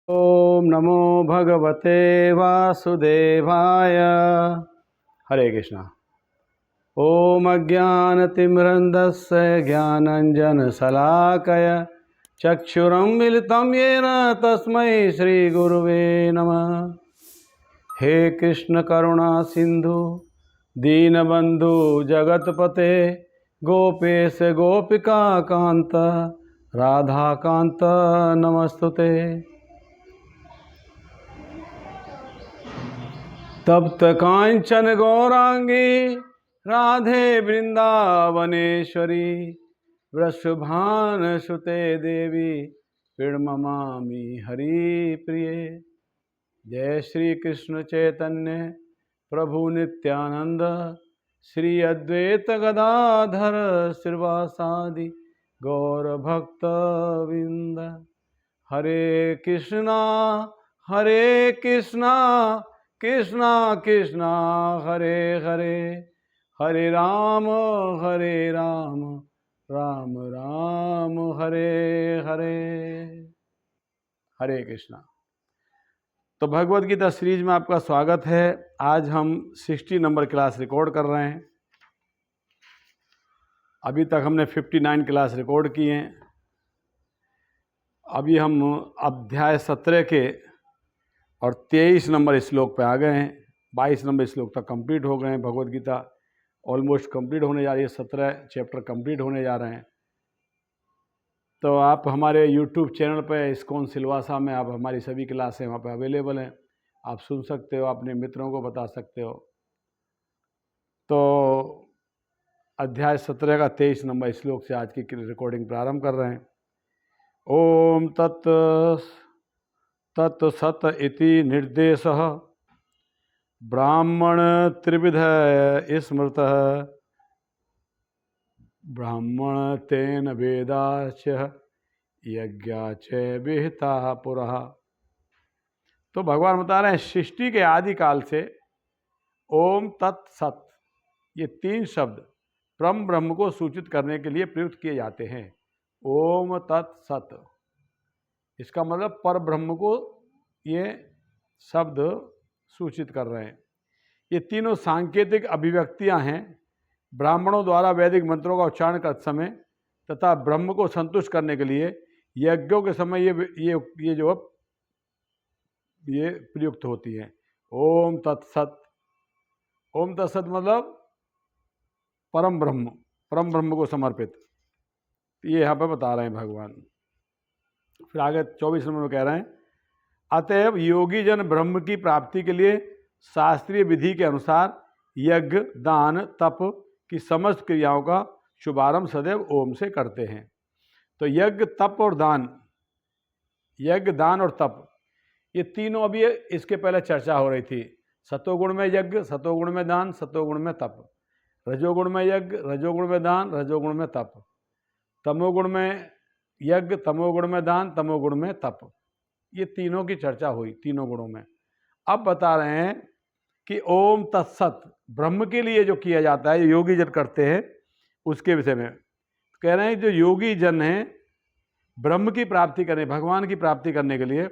ओम नमो भगवते वासुदेवाय। हरे कृष्णा। ओम अज्ञानतिमिरन्धस्य ज्ञानञ्जनशलाकय चक्षुरुन्मिलितं येन तस्मै श्रीगुरुवे नमः। हे कृष्ण करुणा सिंधु दीनबंधु जगतपते गोपेश गोपिका कांत राधा कांत नमस्तुते। तप्त कांचन गौरांगी राधे वृंदावनेश्वरी वृषभानुसुते देवी प्रणमामि हरि प्रिये। जय श्री कृष्ण चैतन्य प्रभु नित्यानंद श्री अद्वैत गदाधर श्रीवासादि गौर भक्त विंद। हरे कृष्णा कृष्णा कृष्णा हरे हरे, हरे राम राम राम हरे हरे। हरे कृष्णा। तो भगवद गीता सीरीज में आपका स्वागत है। आज हम 60 नंबर क्लास रिकॉर्ड कर रहे हैं। अभी तक हमने 59 क्लास रिकॉर्ड किए हैं। अभी हम अध्याय 17 के और 23 नंबर श्लोक पे आ गए हैं। 22 नंबर श्लोक तक कंप्लीट हो गए हैं। भगवद गीता ऑलमोस्ट कंप्लीट होने जा रही है। 17 चैप्टर कंप्लीट होने जा रहे हैं। तो आप हमारे यूट्यूब चैनल पे इस्कॉन सिलवासा में आप हमारी सभी क्लासें वहाँ पे अवेलेबल हैं। आप सुन सकते हो, अपने मित्रों को बता सकते हो। तो अध्याय 17 का 23 नंबर श्लोक से आज की रिकॉर्डिंग प्रारंभ कर रहे हैं। ओम तत्सत इति निर्देशः ब्राह्मण त्रिविध स्मृत ब्राह्मण तेन वेदाच यज्ञाच विहिता पुरः। तो भगवान बता रहे हैं सृष्टि के आदि काल से ओम तत्सत ये 3 शब्द परम ब्रह्म को सूचित करने के लिए प्रयुक्त किए जाते हैं। ओम तत्सत इसका मतलब पर ब्रह्म को ये शब्द सूचित कर रहे हैं। ये तीनों सांकेतिक अभिव्यक्तियां हैं ब्राह्मणों द्वारा वैदिक मंत्रों का उच्चारण करते समय तथा ब्रह्म को संतुष्ट करने के लिए यज्ञों के समय ये प्रयुक्त होती हैं। ओम तत्सत। ओम तत्सत मतलब परम ब्रह्म को समर्पित। ये यहाँ पर बता रहे हैं भगवान। फिर आगे 24 नंबर में कह रहे हैं अतएव योगी जन ब्रह्म की प्राप्ति के लिए शास्त्रीय विधि के अनुसार यज्ञ दान तप की समस्त क्रियाओं का शुभारंभ सदैव ओम से करते हैं। तो यज्ञ तप और दान, यज्ञ दान और तप ये तीनों अभी इसके पहले चर्चा हो रही थी। सतोगुण में यज्ञ, सतोगुण में दान, सतोगुण में तप। रजोगुण में यज्ञ, रजोगुण में दान, रजोगुण में तप। तमोगुण में यज्ञ, तमोगुण में दान, तमोगुण में तप। ये तीनों की चर्चा हुई तीनों गुणों में। अब बता रहे हैं कि ओम तत्सत ब्रह्म के लिए जो किया जाता है, योगी जन करते हैं, उसके विषय में कह रहे हैं जो योगी जन हैं ब्रह्म की प्राप्ति करने, भगवान की प्राप्ति करने के लिए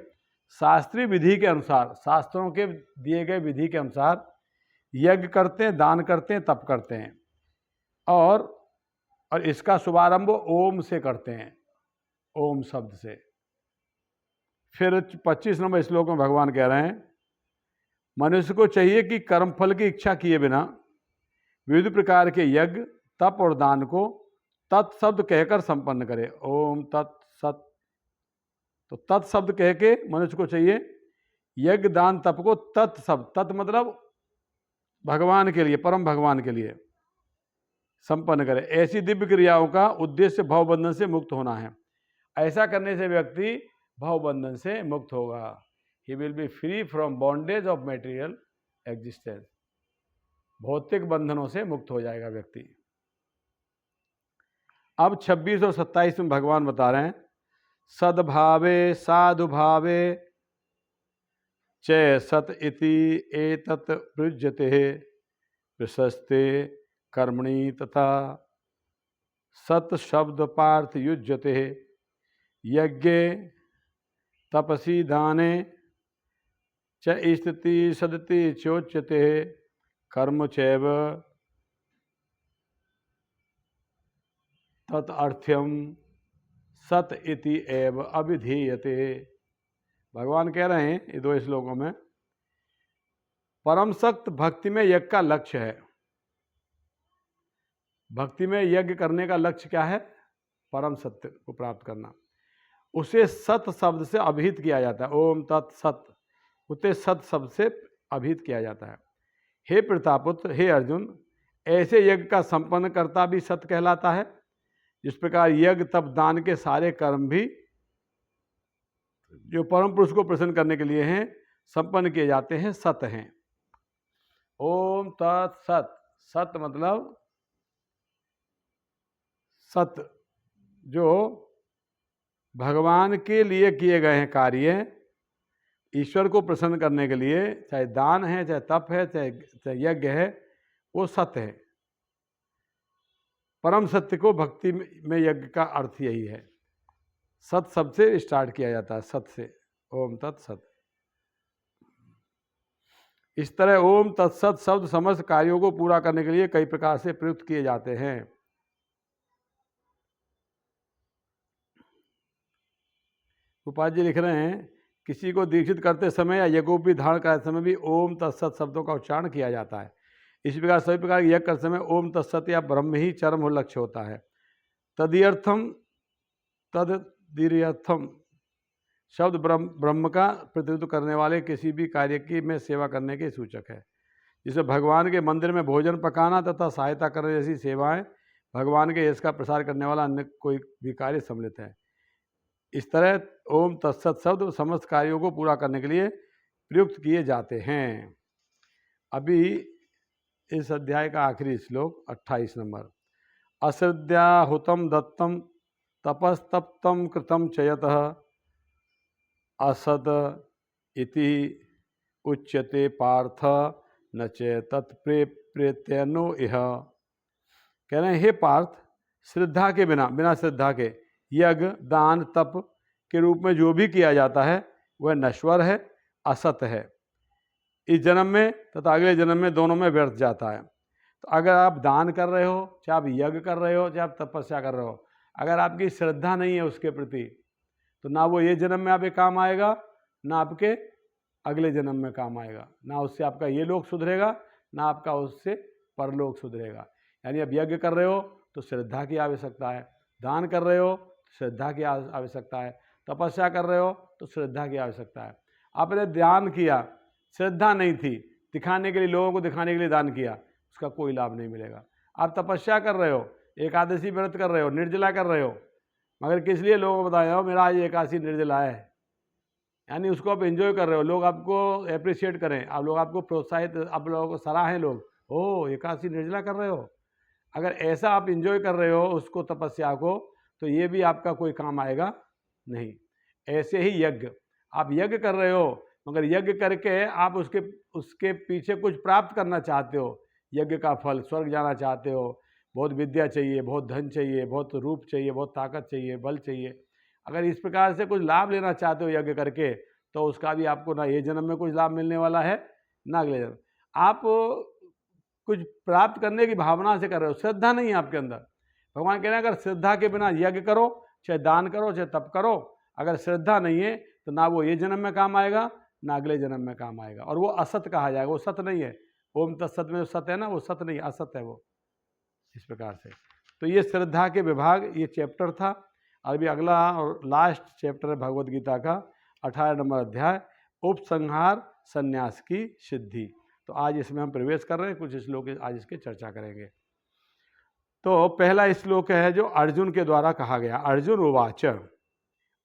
शास्त्रीय विधि के अनुसार, शास्त्रों के दिए गए विधि के अनुसार यज्ञ करते हैं, दान करते हैं, तप करते हैं और इसका शुभारंभ ओम से करते हैं, ओम शब्द से। फिर 25 नंबर श्लोक में भगवान कह रहे हैं मनुष्य को चाहिए कि कर्मफल की इच्छा किए बिना विविध प्रकार के यज्ञ तप और दान को तत्शब्द कहकर संपन्न करे। ओम तत्सत। तो तत्शब्द कह के मनुष्य को चाहिए यज्ञ दान तप को तत्शब्द, तत् मतलब भगवान के लिए, परम भगवान के लिए संपन्न करे। ऐसी दिव्य क्रियाओं का उद्देश्य भवबंधन से मुक्त होना है। ऐसा करने से व्यक्ति भवबंधन से मुक्त होगा। He will be free from bondage of material existence. भौतिक बंधनों से मुक्त हो जाएगा व्यक्ति। अब 26 और 27 में भगवान बता रहे हैं सद्भावे साधुभावे च सत इति एतत् प्रयुज्यते प्रशस्ते कर्मणि तथा सत शब्द पार्थ युज्यते यज्ञे तपसी दाने च स्थिति सदति चोच्यते कर्म चैव तदर्थ्यम सत इति एव अभिधीयते। भगवान कह रहे हैं ये 2 श्लोकों में, परम सक्त भक्ति में यज्ञ का लक्ष्य है। भक्ति में यज्ञ करने का लक्ष्य क्या है? परम सत्य को प्राप्त करना। उसे सत शब्द से अभिहित किया जाता है। ओम तत्सत, उसे सत शब्द से अभिहित किया जाता है। हे प्रतापुत्र, हे अर्जुन, ऐसे यज्ञ का संपन्न करता भी सत कहलाता है। जिस प्रकार यज्ञ तप दान के सारे कर्म भी जो परम पुरुष को प्रसन्न करने के लिए हैं, संपन्न किए जाते हैं, सत हैं। ओम तत्सत, सत मतलब सत, जो भगवान के लिए किए गए हैं कार्य, ईश्वर को प्रसन्न करने के लिए, चाहे दान है, चाहे तप है, चाहे यज्ञ है, वो सत्य है। परम सत्य को भक्ति में यज्ञ का अर्थ यही है। सत शब्द से स्टार्ट किया जाता है, सत से, ओम तत्सत। इस तरह ओम तत्सत शब्द समस्त कार्यों को पूरा करने के लिए कई प्रकार से प्रयुक्त किए जाते हैं। गोपाल जी लिख रहे हैं, किसी को दीक्षित करते समय या यज्ञोपवीत धारण करते समय भी ओम तत्सत शब्दों का उच्चारण किया जाता है। इसी प्रकार सभी प्रकार यज्ञ करते समय ओम तत्सत या ब्रह्म ही चरम और लक्ष्य होता है। तदीर्थम शब्द ब्रह्म का प्रतिनिधित्व करने वाले किसी भी कार्य की में सेवा करने के सूचक है। जिसमें भगवान के मंदिर में भोजन पकाना तथा सहायता करने जैसी सेवाएं भगवान के यश का प्रसार करने वाला अन्य कोई भी कार्य सम्मिलित है। इस तरह ओम तत्सत शब्द समस्त कार्यों को पूरा करने के लिए प्रयुक्त किए जाते हैं। अभी इस अध्याय का आखिरी श्लोक 28 नंबर। अश्रद्धाहुतम दत्तम तपस्तप्तम कृतम चयतः असद इति उच्यते पार्थ न च तत्प्रेत्यनो इह। कह रहे हैं, हे पार्थ, श्रद्धा के बिना श्रद्धा के यज्ञ दान तप के रूप में जो भी किया जाता है वह नश्वर है, असत है। इस जन्म में तथा अगले जन्म में दोनों में व्यर्थ जाता है। तो अगर आप दान कर रहे हो, चाहे आप यज्ञ कर रहे हो, चाहे आप तपस्या कर रहे हो, अगर आपकी श्रद्धा नहीं है उसके प्रति, तो ना वो ये जन्म में आपके काम आएगा, ना आपके अगले जन्म में काम आएगा। ना उससे आपका ये लोक सुधरेगा, ना आपका उससे परलोक सुधरेगा। यानी अब यज्ञ कर रहे हो तो श्रद्धा की आवश्यकता है, दान कर रहे हो तो श्रद्धा की आवश्यकता है, तपस्या कर रहे हो तो श्रद्धा की आवश्यकता है। आपने दान किया, श्रद्धा नहीं थी, दिखाने के लिए, लोगों को दिखाने के लिए दान किया, उसका कोई लाभ नहीं मिलेगा। आप तपस्या कर रहे हो, एकादशी व्रत कर रहे हो, निर्जला कर रहे हो, मगर किस लिए लोगों को बताया हो मेरा आज एकादशी निर्जला है, यानी उसको आप एंजॉय कर रहे हो, लोग आपको अप्रिशिएट करें, आप लोग आपको प्रोत्साहित, आप लोगों को सराहें लोग, ओ एकादशी निर्जला कर रहे हो। अगर ऐसा आप एंजॉय कर रहे हो उसको, तपस्या को, तो ये भी आपका कोई काम आएगा नहीं। ऐसे ही यज्ञ, आप यज्ञ कर रहे हो मगर यज्ञ करके आप उसके पीछे कुछ प्राप्त करना चाहते हो, यज्ञ का फल, स्वर्ग जाना चाहते हो, बहुत विद्या चाहिए, बहुत धन चाहिए, बहुत रूप चाहिए, बहुत ताकत चाहिए, बल चाहिए, अगर इस प्रकार से कुछ लाभ लेना चाहते हो यज्ञ करके, तो उसका भी आपको ना ये जन्म में कुछ लाभ मिलने वाला है, ना अगले जन्म। आप कुछ प्राप्त करने की भावना से कर रहे हो, श्रद्धा नहीं है आपके अंदर। भगवान कह रहे हैं अगर श्रद्धा के बिना यज्ञ करो, चाहे दान करो, चाहे तप करो, अगर श्रद्धा नहीं है तो ना वो ये जन्म में काम आएगा, ना अगले जन्म में काम आएगा, और वो असत कहा जाएगा, वो सत नहीं है। ओम तत्सत में जो सत है ना, वो सत नहीं, असत है वो। इस प्रकार से तो ये श्रद्धा के विभाग, ये चैप्टर था। अभी अगला और लास्ट चैप्टर है भगवद गीता का 18 नंबर अध्याय, उपसंहार संन्यास की सिद्धि। तो आज इसमें हम प्रवेश कर रहे हैं, कुछ श्लोक आज इसके चर्चा करेंगे। तो पहला श्लोक है जो अर्जुन के द्वारा कहा गया। अर्जुन उवाच,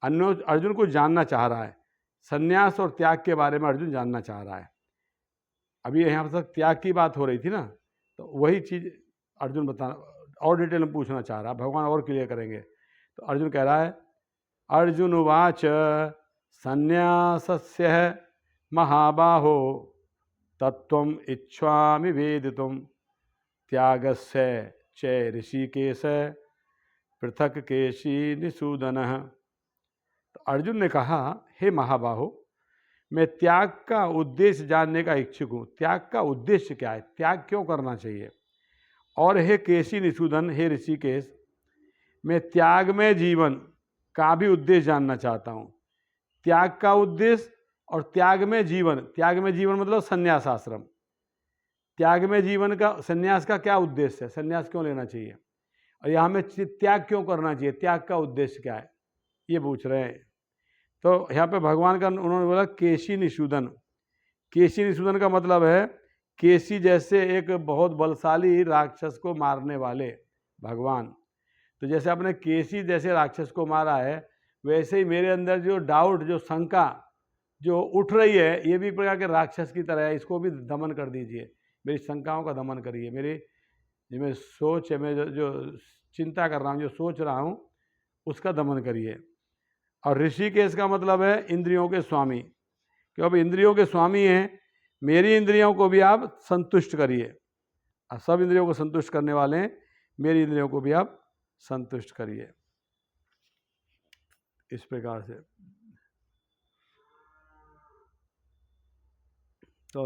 अर्जुन को जानना चाह रहा है, संन्यास और त्याग के बारे में अर्जुन जानना चाह रहा है। अभी यहाँ तक त्याग की बात हो रही थी ना, तो वही चीज़ अर्जुन बता और डिटेल में पूछना चाह रहा है, भगवान और क्लियर करेंगे। तो अर्जुन कह रहा है, अर्जुन उवाच संन्यासस्य महाबाहो तत्त्वम् इच्छामि वेदितुं त्यागस्य च ऋषिकेश पृथक केशी निषूदनः। तो अर्जुन ने कहा, हे महाबाहो, मैं त्याग का उद्देश्य जानने का इच्छुक हूँ। त्याग का उद्देश्य क्या है, त्याग क्यों करना चाहिए? और हे केशी निषूदन, हे ऋषिकेश, मैं त्याग में जीवन का भी उद्देश्य जानना चाहता हूँ। त्याग का उद्देश्य और त्याग में जीवन, त्याग में जीवन मतलब संन्यास आश्रम। त्याग में जीवन का, संन्यास का क्या उद्देश्य है, संन्यास क्यों लेना चाहिए, और यहाँ में त्याग क्यों करना चाहिए, त्याग का उद्देश्य क्या है, ये पूछ रहे हैं। तो यहाँ पे भगवान का उन्होंने बोला केशी निषूदन। केशी निषूदन का मतलब है केशी जैसे एक बहुत बलशाली राक्षस को मारने वाले भगवान। तो जैसे आपने केशी जैसे राक्षस को मारा है, वैसे ही मेरे अंदर जो डाउट, जो शंका जो उठ रही है, ये भी एक प्रकार के राक्षस की तरह है, इसको भी दमन कर दीजिए। मेरी शंकाओं का दमन करिए, मेरी जो मैं सोच है, मैं जो चिंता कर रहा हूँ, जो सोच रहा हूँ, उसका दमन करिए। और ऋषिकेश का मतलब है इंद्रियों के स्वामी, कि अब इंद्रियों के स्वामी हैं, मेरी इंद्रियों को भी आप संतुष्ट करिए। और सब इंद्रियों को संतुष्ट करने वाले हैं, मेरी इंद्रियों को भी आप संतुष्ट करिए। इस प्रकार से तो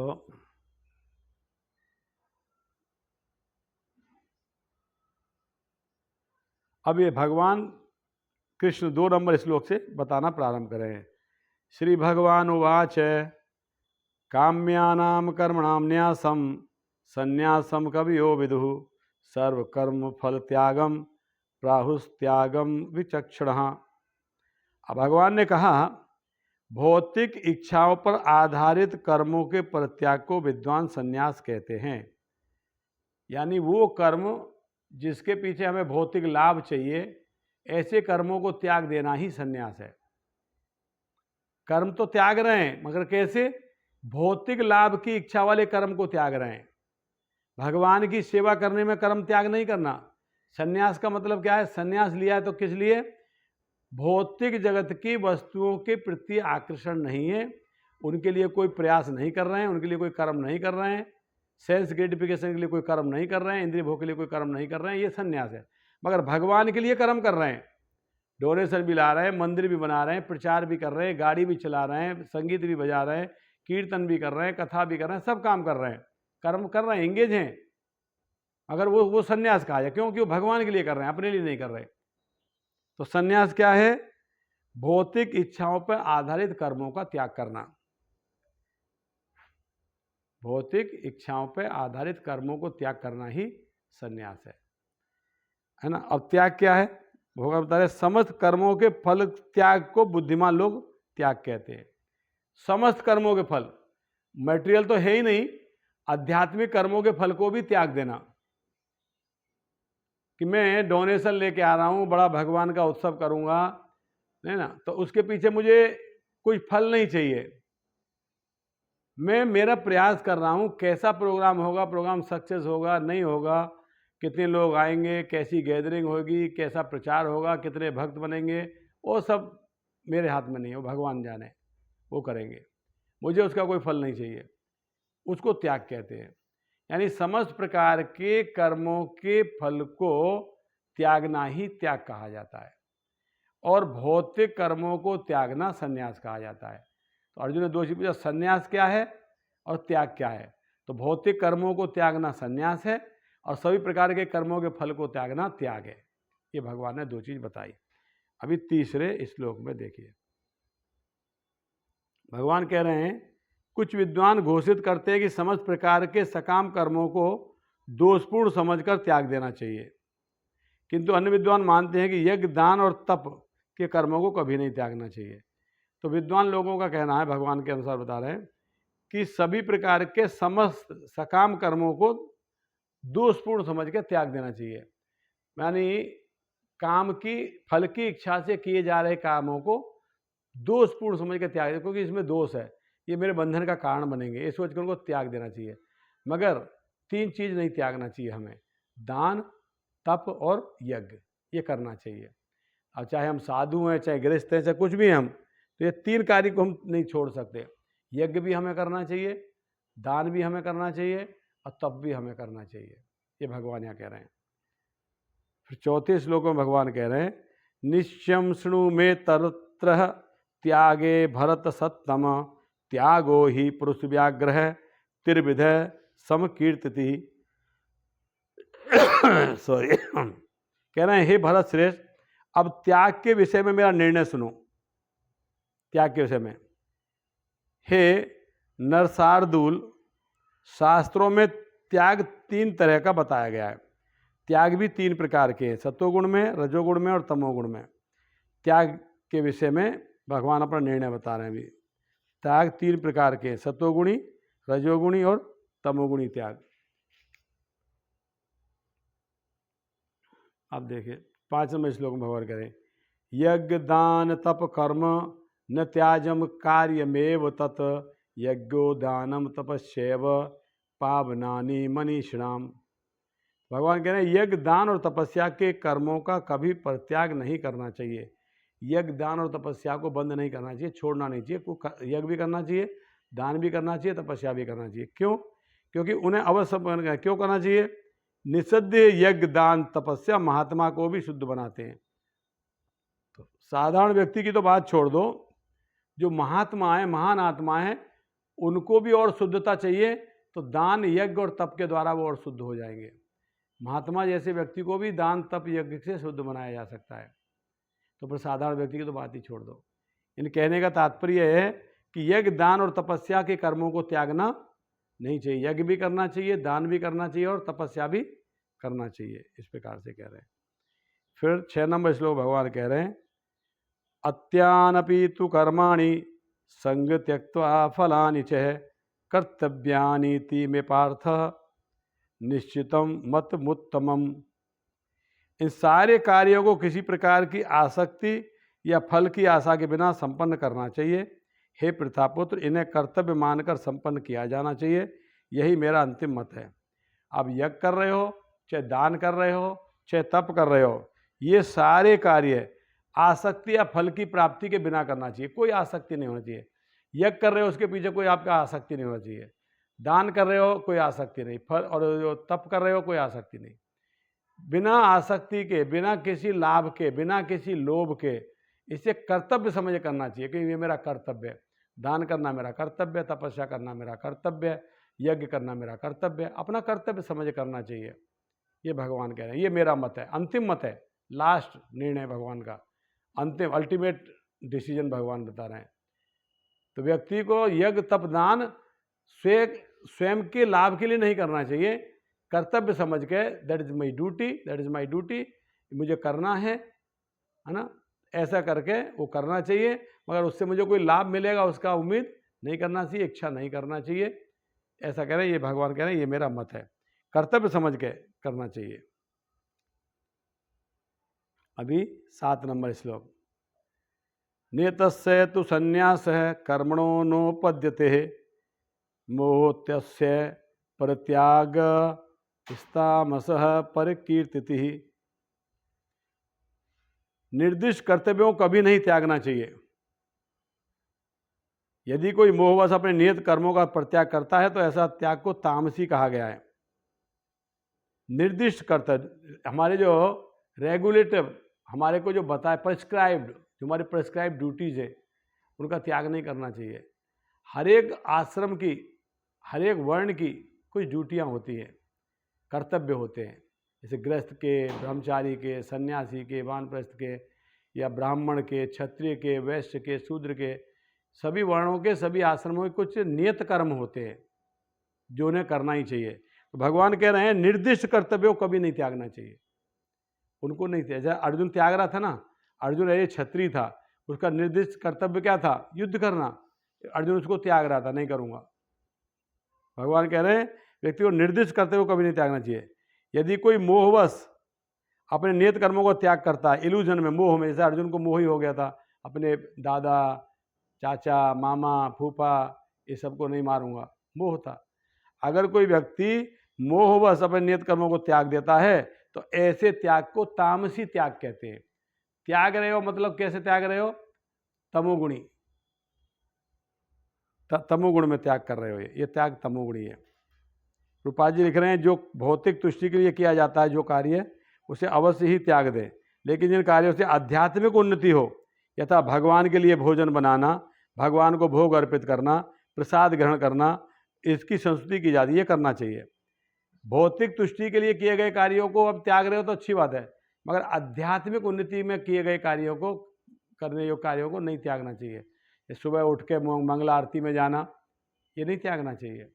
अब ये भगवान कृष्ण 2 नंबर श्लोक से बताना प्रारंभ करें। श्री भगवान उवाच, काम्यानां कर्मणां न्यासं संन्यासं कवियो विदुः सर्वकर्म फल त्यागम प्राहुस्त्यागम विचक्षणः। अब भगवान ने कहा, भौतिक इच्छाओं पर आधारित कर्मों के परित्याग को विद्वान संन्यास कहते हैं। यानी वो कर्म जिसके पीछे हमें भौतिक लाभ चाहिए, ऐसे कर्मों को त्याग देना ही संन्यास है। कर्म तो त्याग रहे हैं, मगर कैसे? भौतिक लाभ की इच्छा वाले कर्म को त्याग रहे हैं। भगवान की सेवा करने में कर्म त्याग नहीं करना। संन्यास का मतलब क्या है? संन्यास लिया है तो किस लिए? भौतिक जगत की वस्तुओं के प्रति आकर्षण नहीं है, उनके लिए कोई प्रयास नहीं कर रहे हैं, उनके लिए कोई कर्म नहीं कर रहे हैं, सेंस ग्रेटिफिकेशन के लिए कोई कर्म नहीं कर रहे हैं, इंद्रिय भोग के लिए कोई कर्म नहीं कर रहे हैं, ये संन्यास है। मगर भगवान के लिए कर्म कर रहे हैं, डोनेशन भी ला रहे हैं, मंदिर भी बना रहे हैं, प्रचार भी कर रहे हैं, गाड़ी भी चला रहे हैं, संगीत भी बजा रहे हैं, कीर्तन भी कर रहे हैं, कथा भी कर रहे हैं, सब काम कर रहे हैं, कर्म कर रहे हैं, एंगेज हैं। अगर वो संन्यास कहा जाए, क्योंकि वो भगवान के लिए कर रहे हैं, अपने लिए नहीं कर रहे। तो संन्यास क्या है? भौतिक इच्छाओं पर आधारित कर्मों का त्याग करना। भौतिक इच्छाओं पर आधारित कर्मों को त्याग करना ही संन्यास है ना। अब त्याग क्या है? भगवान बता रहे, समस्त कर्मों के फल त्याग को बुद्धिमान लोग त्याग कहते हैं। समस्त कर्मों के फल, मटेरियल तो है ही नहीं, आध्यात्मिक कर्मों के फल को भी त्याग देना। कि मैं डोनेशन लेके आ रहा हूँ, बड़ा भगवान का उत्सव करूँगा, है ना, तो उसके पीछे मुझे कोई फल नहीं चाहिए। मैं मेरा प्रयास कर रहा हूँ, कैसा प्रोग्राम होगा, प्रोग्राम सक्सेस होगा नहीं होगा, कितने लोग आएंगे, कैसी गैदरिंग होगी, कैसा प्रचार होगा, कितने भक्त बनेंगे, वो सब मेरे हाथ में नहीं है, वो भगवान जाने, वो करेंगे। मुझे उसका कोई फल नहीं चाहिए, उसको त्याग कहते हैं। यानी समस्त प्रकार के कर्मों के फल को त्यागना ही त्याग कहा जाता है, और भौतिक कर्मों को त्यागना संन्यास कहा जाता है। तो अर्जुन ने 2 चीज पूछा, संन्यास क्या है और त्याग क्या है? तो भौतिक कर्मों को त्यागना संन्यास है, और सभी प्रकार के कर्मों के फल को त्यागना त्याग है। ये भगवान ने 2 चीज बताई। अभी तीसरे श्लोक में देखिए, भगवान कह रहे हैं, कुछ विद्वान घोषित करते हैं कि समस्त प्रकार के सकाम कर्मों को दोषपूर्ण समझकर त्याग देना चाहिए, किंतु अन्य विद्वान मानते हैं कि यज्ञ, दान और तप के कर्मों को कभी नहीं त्यागना चाहिए। तो विद्वान लोगों का कहना है, भगवान के अनुसार बता रहे हैं, कि सभी प्रकार के समस्त सकाम कर्मों को दोषपूर्ण समझ के त्याग देना चाहिए। यानी काम की, फल की इच्छा से किए जा रहे कामों को दोषपूर्ण समझ के त्याग, क्योंकि इसमें दोष है, ये मेरे बंधन का कारण बनेंगे, ये सोच कर उनको त्याग देना चाहिए। मगर 3 चीज नहीं त्यागना चाहिए हमें, दान, तप और यज्ञ, ये करना चाहिए। अब चाहे हम साधु हैं, चाहे गृहस्थ हैं, चाहे कुछ भी हैं हम, तो ये 3 कार्य को हम नहीं छोड़ सकते। यज्ञ भी हमें करना चाहिए, दान भी हमें करना चाहिए, और तप भी हमें करना चाहिए। ये भगवान यहाँ कह रहे हैं। फिर 4थे श्लोक में भगवान कह रहे हैं, निश्चयं शृणु मे तत्र त्यागे भरत सत्तम त्यागो ही पुरुष व्याग्रह त्रिविध समकीर्ति। सॉरी, कह रहे हैं हे भरत श्रेष्ठ, अब त्याग के विषय में मेरा निर्णय सुनो। त्याग के विषय में, हे नरसार्दूल, शास्त्रों में त्याग 3 तरह का बताया गया है। त्याग भी 3 प्रकार के हैं, सत्वगुण में, रजोगुण में और तमोगुण में। त्याग के विषय में भगवान अपना निर्णय बता रहे हैं। अभी त्याग 3 प्रकार के हैं, सत्वगुणी, रजोगुणी और तमोगुणी त्याग। अब देखिए 5 नंबर श्लोक में भगवान करें, यज्ञ दान तप कर्म न त्याजम कार्यमेव तत् यज्ञो दानम तपस्यैव पावनानि मनीषिणाम। भगवान कह रहे हैं यज्ञ दान और तपस्या के कर्मों का कभी परित्याग नहीं करना चाहिए। यज्ञ दान और तपस्या को बंद नहीं करना चाहिए, छोड़ना नहीं चाहिए। यज्ञ भी करना चाहिए, दान भी करना चाहिए, तपस्या भी करना चाहिए। क्यों? क्योंकि उन्हें अवश्य क्यों करना चाहिए? निषिद्ध यज्ञ दान तपस्या महात्मा को भी शुद्ध बनाते हैं। तो साधारण व्यक्ति की तो बात छोड़ दो, जो महात्मा है, महान आत्मा है, उनको भी और शुद्धता चाहिए। तो दान यज्ञ और तप के द्वारा वो और शुद्ध हो जाएंगे। महात्मा जैसे व्यक्ति को भी दान तप यज्ञ से शुद्ध बनाया जा सकता है। तो फिर साधारण व्यक्ति की तो बात ही छोड़ दो। इन कहने का तात्पर्य है कि यज्ञ दान और तपस्या के कर्मों को त्यागना नहीं चाहिए। यज्ञ भी करना चाहिए, दान भी करना चाहिए और तपस्या भी करना चाहिए। इस प्रकार से कह रहे हैं। फिर 6 नंबर श्लोक भगवान कह रहे हैं, अत्यानपि तु कर्माणि संग त्यक्त्वा फलानि च कर्तव्यानीति में पार्थ निश्चितम मत मुत्तमम। इन सारे कार्यों को किसी प्रकार की आसक्ति या फल की आशा के बिना संपन्न करना चाहिए। हे प्रतापुत्र, इन्हें कर्तव्य मानकर संपन्न किया जाना चाहिए। यही मेरा अंतिम मत है। अब यज्ञ कर रहे हो, चाहे दान कर रहे हो, चाहे तप कर रहे हो, ये सारे कार्य आसक्ति या फल की प्राप्ति के बिना करना चाहिए। कोई आसक्ति नहीं होनी चाहिए। यज्ञ कर रहे हो, उसके पीछे कोई आपका आसक्ति नहीं होना चाहिए। दान कर रहे हो, कोई आसक्ति नहीं। फल और जो तप कर रहे हो, कोई आसक्ति नहीं। बिना आसक्ति के, बिना किसी लाभ के, बिना किसी लोभ के, इसे कर्तव्य समझ करना चाहिए कि ये मेरा कर्तव्य है। दान करना मेरा कर्तव्य है, तपस्या करना मेरा कर्तव्य है, यज्ञ करना मेरा कर्तव्य है। अपना कर्तव्य समझ करना चाहिए। ये भगवान कह रहे हैं, ये मेरा मत है, अंतिम मत है, लास्ट निर्णय भगवान का, अंतिम अल्टीमेट डिसीजन भगवान बता रहे हैं। तो व्यक्ति को यज्ञ तप दान स्वयं के लाभ के लिए नहीं करना चाहिए। कर्तव्य समझ के, that is my duty, that is my duty, मुझे करना है ना, ऐसा करके वो करना चाहिए। मगर उससे मुझे कोई लाभ मिलेगा उसका उम्मीद नहीं करना चाहिए, इच्छा नहीं करना चाहिए। ऐसा कह रहे हैं, ये भगवान कह रहे हैं, ये मेरा मत है, कर्तव्य समझ के करना चाहिए। अभी 7 नंबर श्लोक, नेतस्य तु संन्यासः कर्मणो नोपद्यते मोहत्यस्य परित्याग स्तामसः परिकीर्तिति। निर्दिष्ट कर्तव्यों को कभी नहीं त्यागना चाहिए। यदि कोई मोहवश अपने नियत कर्मों का परित्याग करता है तो ऐसा त्याग को तामसी कहा गया है। निर्दिष्ट कर्तव्य, हमारे जो रेगुलेटिव, हमारे को जो बताए प्रेस्क्राइब्ड, जो हमारे प्रेस्क्राइब्ड ड्यूटीज है, उनका त्याग नहीं करना चाहिए। हर एक आश्रम की, हर एक वर्ण की कुछ ड्यूटियाँ होती हैं, कर्तव्य होते हैं। जैसे गृहस्थ के, ब्रह्मचारी के, सन्यासी के, वानप्रस्थ के, या ब्राह्मण के, क्षत्रिय के, वैश्य के, शूद्र के, सभी वर्णों के, सभी आश्रमों के कुछ नियत कर्म होते हैं जो उन्हें करना ही चाहिए। तो भगवान कह रहे हैं निर्दिष्ट कर्तव्यों को कभी नहीं त्यागना चाहिए, उनको नहीं त्याग। जैसे अर्जुन त्याग रहा था ना, अर्जुन ये क्षत्रिय था, उसका निर्दिष्ट कर्तव्य क्या था? युद्ध करना। अर्जुन उसको त्याग रहा था, नहीं करूँगा। भगवान कह रहे हैं व्यक्ति को निर्दिष्ट कर्तव्य को कभी नहीं त्यागना चाहिए। यदि कोई मोहवश अपने नियत कर्मों को त्याग करता है, इल्यूजन में, मोह में, जैसे अर्जुन को मोह ही हो गया था, अपने दादा, चाचा, मामा, फूफा, ये सबको नहीं मारूंगा, मोह था। अगर कोई व्यक्ति मोहवश अपने नियत कर्मों को त्याग देता है तो ऐसे त्याग को तामसी त्याग कहते हैं। त्याग रहे हो मतलब कैसे त्याग रहे हो? तमोगुणी, तमोगुण में त्याग कर रहे हो। ये त्याग तमोगुणी है। रूपा जी लिख रहे हैं जो भौतिक तुष्टि के लिए किया जाता है जो कार्य, उसे अवश्य ही त्याग दें, लेकिन जिन कार्यों से आध्यात्मिक उन्नति हो, यथा भगवान के लिए भोजन बनाना, भगवान को भोग अर्पित करना, प्रसाद ग्रहण करना, इसकी संस्तुति की जाती है, ये करना चाहिए। भौतिक तुष्टि के लिए किए गए कार्यों को अब त्याग रहे हो तो अच्छी बात है, मगर आध्यात्मिक उन्नति में किए गए कार्यों को, करने योग्य कार्यों को नहीं त्यागना चाहिए। सुबह उठ के मंगला आरती में जाना, ये नहीं त्यागना चाहिए।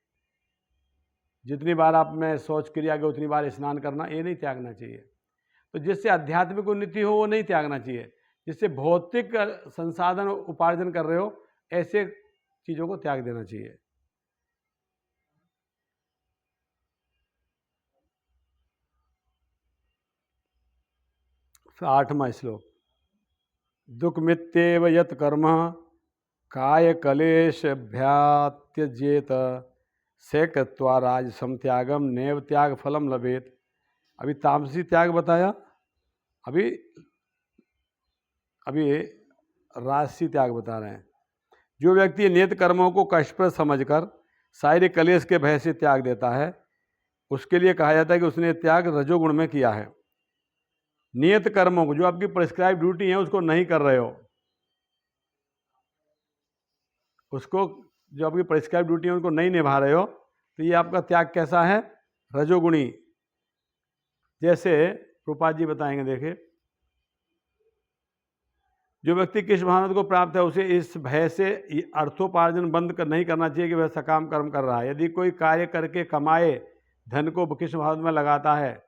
जितनी बार आप में शौच क्रिया के उतनी बार स्नान करना, ये नहीं त्यागना चाहिए। तो जिससे आध्यात्मिक उन्नति हो वो नहीं त्यागना चाहिए। जिससे भौतिक संसाधन उपार्जन कर रहे हो, ऐसे चीज़ों को त्याग देना चाहिए। तो 8वां श्लोक, दुख मित्येव यत् कर्म काय कलेशभ्यात्यजेत सेकत्वा राजसम त्यागम नैव त्याग फलम लभेत। अभी तामसी त्याग बताया, अभी राजसी त्याग बता रहे हैं। जो व्यक्ति नियत कर्मों को कष्टप्रद समझकर शारीरिक कलेश के भय से त्याग देता है, उसके लिए कहा जाता है कि उसने त्याग रजोगुण में किया है। नियत कर्मों को, जो आपकी प्रिस्क्राइब ड्यूटी है उसको नहीं कर रहे हो, उसको जो आपकी प्रिस्क्राइब ड्यूटी है उनको नहीं निभा रहे हो, तो ये आपका त्याग कैसा है? रजोगुणी। जैसे प्रभुपाद जी बताएंगे, देखिए, जो व्यक्ति कृष्ण भावनाथ को प्राप्त है उसे इस भय से अर्थोपार्जन बंद नहीं करना चाहिए कि वह सकाम कर्म कर रहा है। यदि कोई कार्य करके कमाए धन को कृष्ण भावनाथ में लगाता है,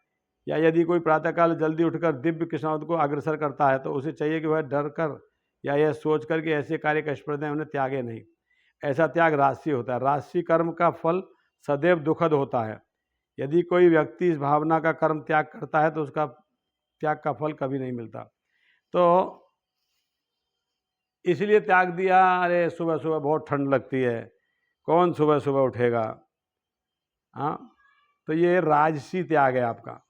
या यदि कोई प्रातःकाल जल्दी उठकर दिव्य कृष्ण भावनाथ को अग्रसर करता है, तो उसे चाहिए कि वह डर कर या यह सोच कर कि ऐसे कार्य कष्टप्रद हैं, उन्हें त्यागे नहीं। ऐसा त्याग राजसी होता है। राजसी कर्म का फल सदैव दुखद होता है। यदि कोई व्यक्ति इस भावना का कर्म त्याग करता है तो उसका त्याग का फल कभी नहीं मिलता। तो इसलिए त्याग दिया, अरे सुबह सुबह बहुत ठंड लगती है, कौन सुबह सुबह उठेगा, हाँ, तो ये राजसी त्याग है आपका।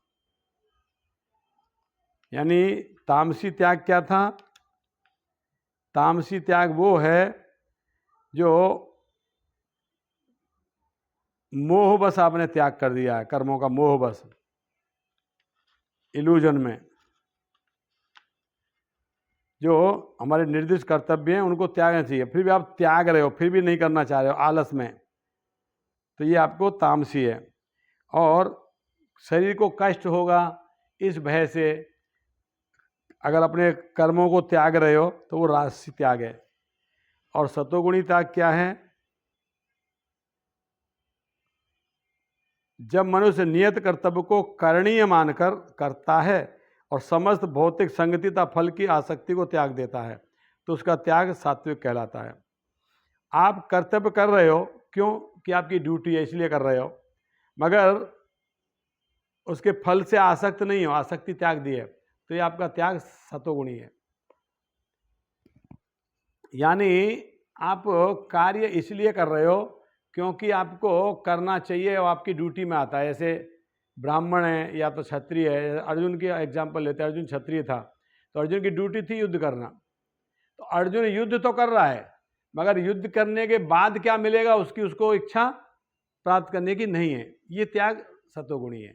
यानी तामसी त्याग क्या था? तामसी त्याग वो है जो मोहवश आपने त्याग कर दिया है, कर्मों का मोहवश, इल्यूजन में। जो हमारे निर्दिष्ट कर्तव्य हैं उनको त्यागना चाहिए, फिर भी आप त्याग रहे हो, फिर भी नहीं करना चाह रहे हो आलस में, तो ये आपको तामसी है। और शरीर को कष्ट होगा इस भय से अगर अपने कर्मों को त्याग रहे हो तो वो राजसी त्याग है। और सतोगुणी त्याग क्या है? जब मनुष्य नियत कर्तव्य को करणीय मानकर करता है और समस्त भौतिक संगति तथा फल की आसक्ति को त्याग देता है, तो उसका त्याग सात्विक कहलाता है। आप कर्तव्य कर रहे हो क्यों? कि आपकी ड्यूटी है इसलिए कर रहे हो, मगर उसके फल से आसक्त नहीं हो, आसक्ति त्याग दी है, तो ये आपका त्याग सतोगुणी है। यानी आप कार्य इसलिए कर रहे हो क्योंकि आपको करना चाहिए और आपकी ड्यूटी में आता है। ऐसे ब्राह्मण है या तो क्षत्रिय है, अर्जुन की एग्जाम्पल लेते हैं, अर्जुन क्षत्रिय था तो अर्जुन की ड्यूटी थी युद्ध करना, तो अर्जुन युद्ध तो कर रहा है, मगर युद्ध करने के बाद क्या मिलेगा उसकी उसको इच्छा प्राप्त करने की नहीं है। ये त्याग सतोगुणी है।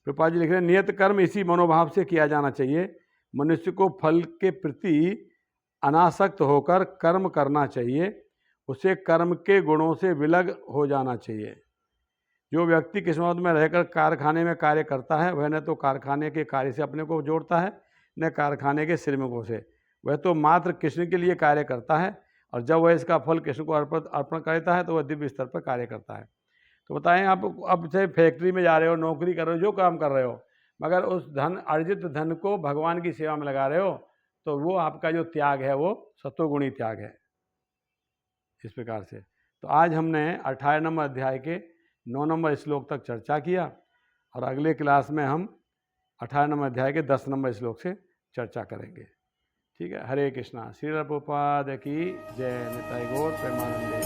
प्रभुपाद जी लिख रहे हैं, नियत कर्म इसी मनोभाव से किया जाना चाहिए। मनुष्य को फल के प्रति अनासक्त होकर कर्म करना चाहिए, उसे कर्म के गुणों से विलग हो जाना चाहिए। जो व्यक्ति किस्मत में रहकर कारखाने में कार्य करता है वह न तो कारखाने के कार्य से अपने को जोड़ता है न कारखाने के श्रमिकों से, वह तो मात्र कृष्ण के लिए कार्य करता है, और जब वह इसका फल कृष्ण को अर्पण करता है तो वह दिव्य स्तर पर कार्य करता है। तो बताएं, आप अब चाहे फैक्ट्री में जा रहे हो, नौकरी कर रहे हो, जो काम कर रहे हो, मगर उस अर्जित धन को भगवान की सेवा में लगा रहे हो, तो वो आपका जो त्याग है वो सतोगुणी त्याग है। इस प्रकार से तो आज हमने 18 नंबर अध्याय के 9 नंबर श्लोक तक चर्चा किया, और अगले क्लास में हम 18 नंबर अध्याय के 10 नंबर श्लोक से चर्चा करेंगे। ठीक है। हरे कृष्णा। श्री प्रभुपाद की जय। निताई गौर प्रेमानंदे।